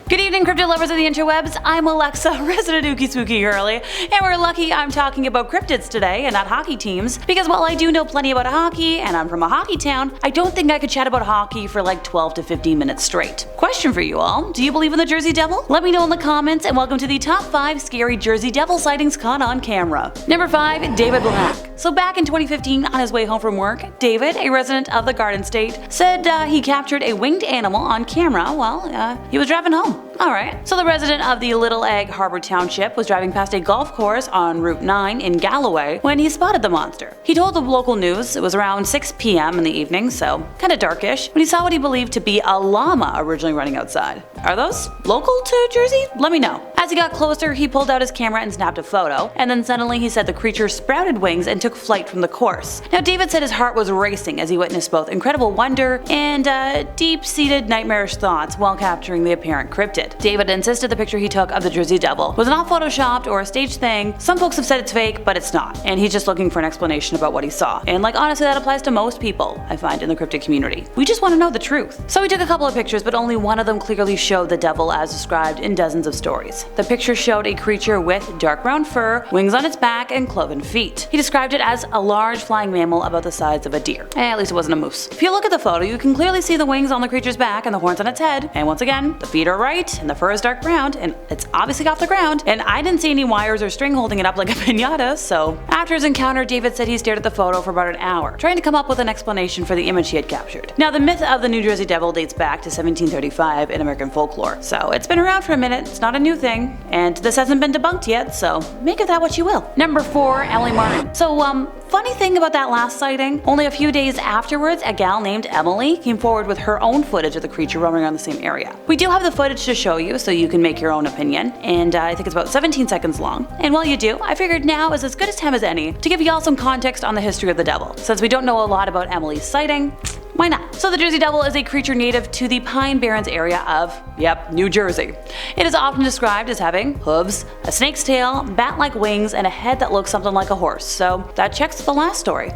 Good evening, cryptid lovers of the interwebs. I'm Alexa, resident Ookie Spooky Girly, and we're lucky I'm talking about cryptids today and not hockey teams, because while I do know plenty about hockey and I'm from a hockey town, I don't think I could chat about hockey for like 12 to 15 minutes straight. Question for you all, do you believe in the Jersey Devil? Let me know in the comments, and welcome to the top 5 scary Jersey Devil sightings caught on camera. Number 5, David Black. So back in 2015, on his way home from work, David, a resident of the Garden State, said he captured a winged animal on camera while he was driving home. Alright, so the resident of the Little Egg Harbor Township was driving past a golf course on Route 9 in Galloway when he spotted the monster. He told the local news it was around 6 p.m. in the evening, so kinda darkish, when he saw what he believed to be a llama originally running outside. Are those local to Jersey? Let me know. As he got closer, he pulled out his camera and snapped a photo, and then suddenly he said the creature sprouted wings and took flight from the course. Now David said his heart was racing as he witnessed both incredible wonder and deep-seated nightmarish thoughts while capturing the apparent cryptid. David insisted the picture he took of the Jersey Devil was not photoshopped or a staged thing. Some folks have said it's fake, but it's not, and he's just looking for an explanation about what he saw. And like honestly, that applies to most people, I find, in the cryptid community. We just want to know the truth. So he took a couple of pictures, but only one of them clearly showed the devil as described in dozens of stories. The picture showed a creature with dark brown fur, wings on its back, and cloven feet. He described it as a large flying mammal about the size of a deer. At least it wasn't a moose. If you look at the photo, you can clearly see the wings on the creature's back and the horns on its head. And once again, the feet are right, and the fur is dark brown, and it's obviously off the ground. And I didn't see any wires or string holding it up like a piñata, so. After his encounter, David said he stared at the photo for about an hour, trying to come up with an explanation for the image he had captured. Now, the myth of the New Jersey Devil dates back to 1735 in American folklore, so it's been around for a minute, it's not a new thing, and this hasn't been debunked yet, so make of that what you will. Number 4, Emily Martin. So, funny thing about that last sighting, only a few days afterwards, a gal named Emily came forward with her own footage of the creature roaming around the same area. We do have the footage to show you, so you can make your own opinion, and I think it's about 17 seconds long. And while you do, I figured now is as good a time as any to give y'all some context on the history of the devil. Since we don't know a lot about Emily's sighting, why not? So the Jersey Devil is a creature native to the Pine Barrens area of, New Jersey. It is often described as having hooves, a snake's tail, bat-like wings, and a head that looks something like a horse, so that checks the last story.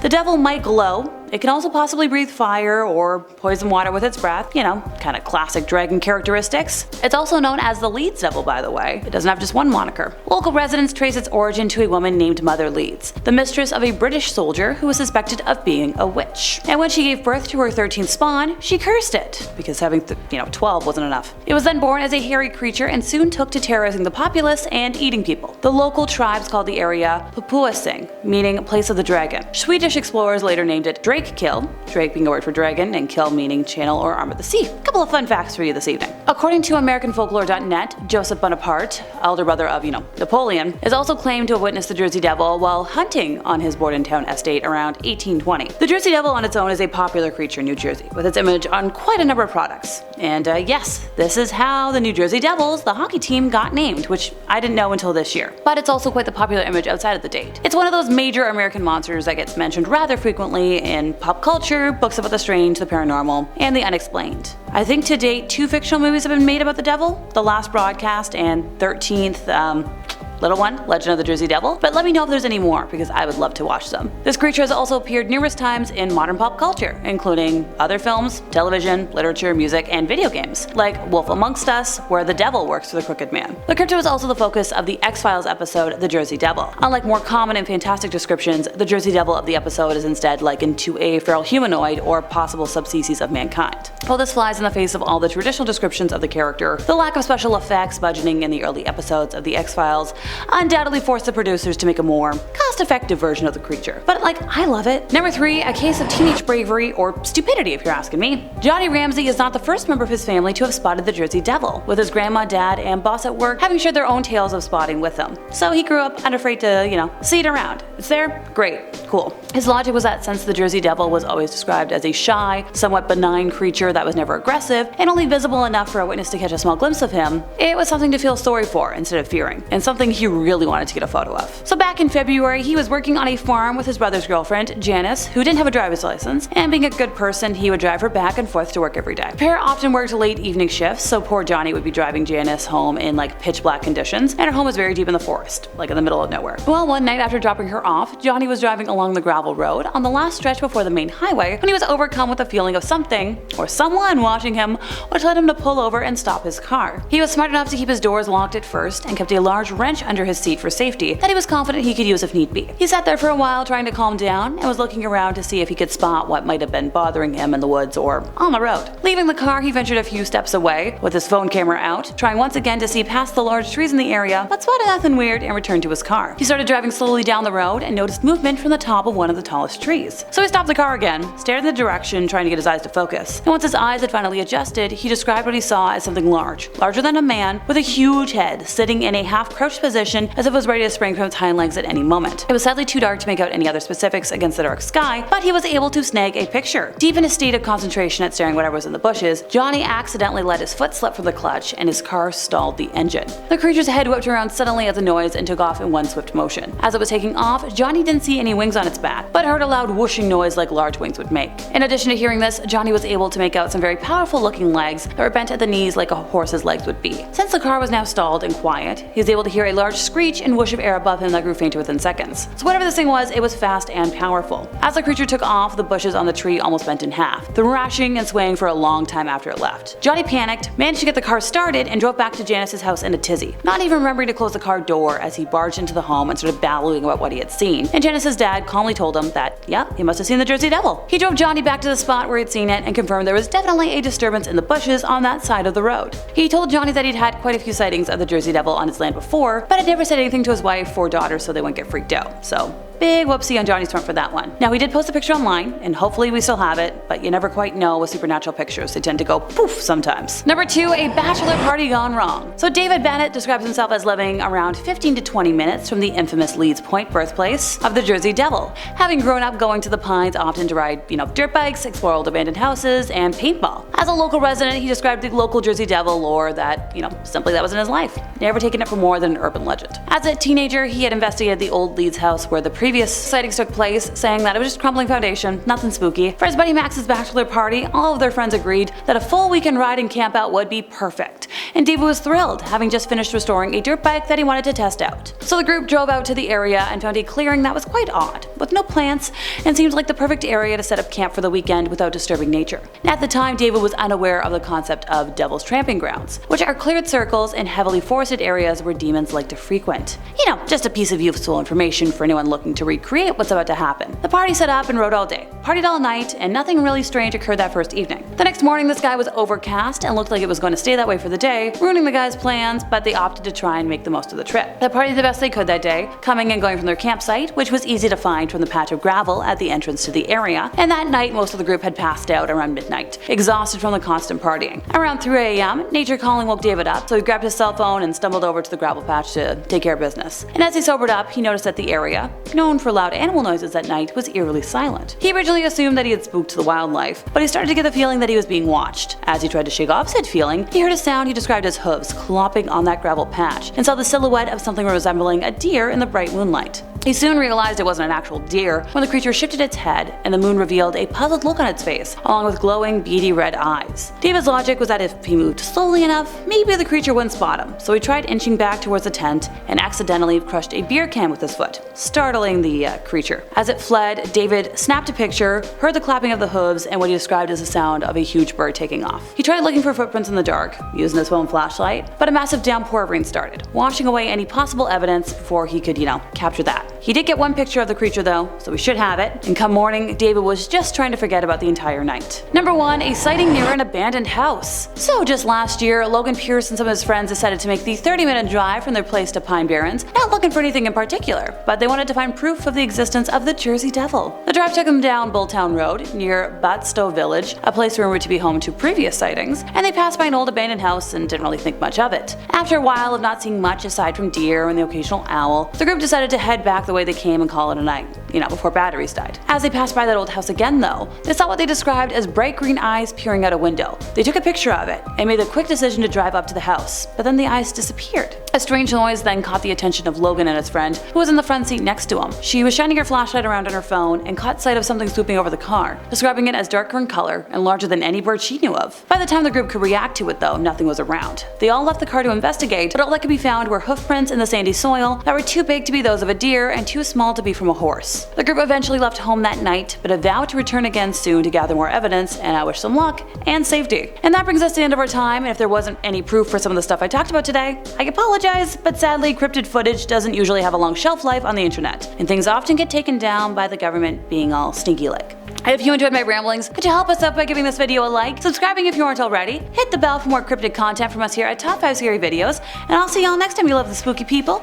The devil might glow. It can also possibly breathe fire or poison water with its breath, kind of classic dragon characteristics. It's also known as the Leeds Devil, by the way. It doesn't have just one moniker. Local residents trace its origin to a woman named Mother Leeds, the mistress of a British soldier who was suspected of being a witch. And when she gave birth to her 13th spawn, she cursed it, because having 12 wasn't enough. It was then born as a hairy creature and soon took to terrorizing the populace and eating people. The local tribes called the area Papuasing, meaning place of the dragon. Swedish explorers later named it Drake Kill, Drake being a word for dragon, and kill meaning channel or arm of the sea. A couple of fun facts for you this evening. According to AmericanFolklore.net, Joseph Bonaparte, elder brother of, Napoleon, is also claimed to have witnessed the Jersey Devil while hunting on his Bordentown estate around 1820. The Jersey Devil on its own is a popular creature in New Jersey, with its image on quite a number of products. And yes, this is how the New Jersey Devils, the hockey team, got named, which I didn't know until this year. But it's also quite the popular image outside of the date. It's one of those major American monsters that gets mentioned rather frequently in pop culture, books about the strange, the paranormal, and the unexplained. I think to date 2 fictional movies have been made about the devil, The Last Broadcast and 13th, Little One, Legend of the Jersey Devil, but let me know if there's any more, because I would love to watch them. This creature has also appeared numerous times in modern pop culture, including other films, television, literature, music, and video games, like Wolf Amongst Us, where the devil works for the Crooked Man. The cryptid was also the focus of the X-Files episode, The Jersey Devil. Unlike more common and fantastic descriptions, the Jersey Devil of the episode is instead likened to a feral humanoid or possible subspecies of mankind. While this flies in the face of all the traditional descriptions of the character, the lack of special effects budgeting in the early episodes of the X-Files undoubtedly forced the producers to make a more cost-effective version of the creature. But I love it. Number 3, a case of teenage bravery or stupidity if you're asking me. Johnny Ramsay is not the first member of his family to have spotted the Jersey Devil, with his grandma, dad, and boss at work having shared their own tales of spotting with him. So he grew up unafraid to, see it around. It's there? Great. Cool. His logic was that since the Jersey Devil was always described as a shy, somewhat benign creature that was never aggressive, and only visible enough for a witness to catch a small glimpse of him, it was something to feel sorry for instead of fearing, and something he really wanted to get a photo of. So back in February, he was working on a farm with his brother's girlfriend, Janice, who didn't have a driver's license, and being a good person, he would drive her back and forth to work every day. The pair often worked late evening shifts, so poor Johnny would be driving Janice home in like pitch black conditions, and her home was very deep in the forest, like in the middle of nowhere. Well, one night after dropping her off, Johnny was driving along the gravel road on the last stretch before the main highway when he was overcome with a feeling of something or someone watching him, which led him to pull over and stop his car. He was smart enough to keep his doors locked at first and kept a large wrench under his seat for safety that he was confident he could use if need be. He sat there for a while trying to calm down and was looking around to see if he could spot what might have been bothering him in the woods or on the road. Leaving the car, he ventured a few steps away with his phone camera out, trying once again to see past the large trees in the area, but spotted nothing weird and returned to his car. He started driving slowly down the road and noticed movement from the top of one of the tallest trees. So he stopped the car again, stared in the direction trying to get his eyes to focus, and once his eyes had finally adjusted, he described what he saw as something larger than a man with a huge head, sitting in a half-crouched position as if it was ready to spring from its hind legs at any moment. It was sadly too dark to make out any other specifics against the dark sky, but he was able to snag a picture. Deep in a state of concentration at staring whatever was in the bushes, Johnny accidentally let his foot slip from the clutch and his car stalled the engine. The creature's head whipped around suddenly at the noise and took off in one swift motion. As it was taking off, Johnny didn't see any wings on its back, but heard a loud whooshing noise like large wings would make. In addition to hearing this, Johnny was able to make out some very powerful looking legs that were bent at the knees like a horse's legs would be. Since the car was now stalled and quiet, he was able to hear a large screech and whoosh of air above him that grew fainter within seconds. So whatever this thing was, it was fast and powerful. As the creature took off, the bushes on the tree almost bent in half, thrashing and swaying for a long time after it left. Johnny panicked, managed to get the car started, and drove back to Janice's house in a tizzy, not even remembering to close the car door as he barged into the home and started babbling about what he had seen. And Janice's dad calmly told him that, yeah, he must have seen the Jersey Devil. He drove Johnny back to the spot where he'd seen it and confirmed there was definitely a disturbance in the bushes on that side of the road. He told Johnny that he'd had quite a few sightings of the Jersey Devil on his land before, but had never said anything to his wife or daughter so they wouldn't get freaked out. So big whoopsie on Johnny's front for that one. Now, he did post a picture online, and hopefully we still have it, but you never quite know with supernatural pictures. They tend to go poof sometimes. Number 2, a bachelor party gone wrong. So David Bennett describes himself as living around 15 to 20 minutes from the infamous Leeds Point birthplace of the Jersey Devil, having grown up going to the Pines often to ride, dirt bikes, explore old abandoned houses, and paintball. As a local resident, he described the local Jersey Devil lore that, simply that was in his life, never taking it for more than an urban legend. As a teenager, he had investigated the old Leeds house where the previous sightings took place, saying that it was just crumbling foundation, nothing spooky. For his buddy Max's bachelor party, all of their friends agreed that a full weekend ride and camp out would be perfect, and David was thrilled, having just finished restoring a dirt bike that he wanted to test out. So the group drove out to the area and found a clearing that was quite odd, with no plants, and seemed like the perfect area to set up camp for the weekend without disturbing nature. At the time, David was unaware of the concept of Devil's Tramping Grounds, which are cleared circles in heavily forested areas where demons like to frequent. Just a piece of useful information for anyone looking to recreate what's about to happen. The party set up and rode all day, partied all night, and nothing really strange occurred that first evening. The next morning, the sky was overcast and looked like it was going to stay that way for the day, ruining the guys' plans, but they opted to try and make the most of the trip. They partied the best they could that day, coming and going from their campsite, which was easy to find from the patch of gravel at the entrance to the area, and that night most of the group had passed out around midnight, exhausted from the constant partying. Around 3 a.m., nature calling woke David up, so he grabbed his cell phone and stumbled over to the gravel patch to take care of business. And as he sobered up, he noticed that the area, known for loud animal noises at night, was eerily silent. He originally assumed that he had spooked the wildlife, but he started to get the feeling that he was being watched. As he tried to shake off said feeling, he heard a sound he described as hooves clopping on that gravel patch, and saw the silhouette of something resembling a deer in the bright moonlight. He soon realized it wasn't an actual deer when the creature shifted its head and the moon revealed a puzzled look on its face, along with glowing, beady red eyes. David's logic was that if he moved slowly enough, maybe the creature wouldn't spot him, so he tried inching back towards the tent and accidentally crushed a beer can with his foot, startling the creature. As it fled, David snapped a picture, heard the clapping of the hooves, and what he described as the sound of a huge bird taking off. He tried looking for footprints in the dark, using his phone flashlight, but a massive downpour of rain started, washing away any possible evidence before he could, capture that. He did get one picture of the creature though, so we should have it, and come morning, David was just trying to forget about the entire night. Number 1, a sighting near an abandoned house. So just last year, Logan Pearce and some of his friends decided to make the 30-minute drive from their place to Pine Barrens, not looking for anything in particular, but they wanted to find proof of the existence of the Jersey Devil. The drive took them down Bulltown Road, near Batstow Village, a place rumored to be home to previous sightings, and they passed by an old abandoned house and didn't really think much of it. After a while of not seeing much aside from deer and the occasional owl, the group decided to head back the way they came and call it a night, before batteries died. As they passed by that old house again though, they saw what they described as bright green eyes peering out a window. They took a picture of it and made the quick decision to drive up to the house, but then the eyes disappeared. A strange noise then caught the attention of Logan and his friend, who was in the front seat next to him. She was shining her flashlight around on her phone and caught sight of something swooping over the car, describing it as darker in color and larger than any bird she knew of. By the time the group could react to it though, nothing was around. They all left the car to investigate, but all that could be found were hoof prints in the sandy soil that were too big to be those of a deer and too small to be from a horse. The group eventually left home that night, but vowed to return again soon to gather more evidence, and I wish them luck and safety. And that brings us to the end of our time, and if there wasn't any proof for some of the stuff I talked about today, I apologize, but sadly cryptid footage doesn't usually have a long shelf life on the internet, and things often get taken down by the government being all stinky like. If you enjoyed my ramblings, could you help us out by giving this video a like, subscribing if you aren't already, hit the bell for more cryptid content from us here at Top 5 Scary Videos, and I'll see y'all next time, you love the spooky people.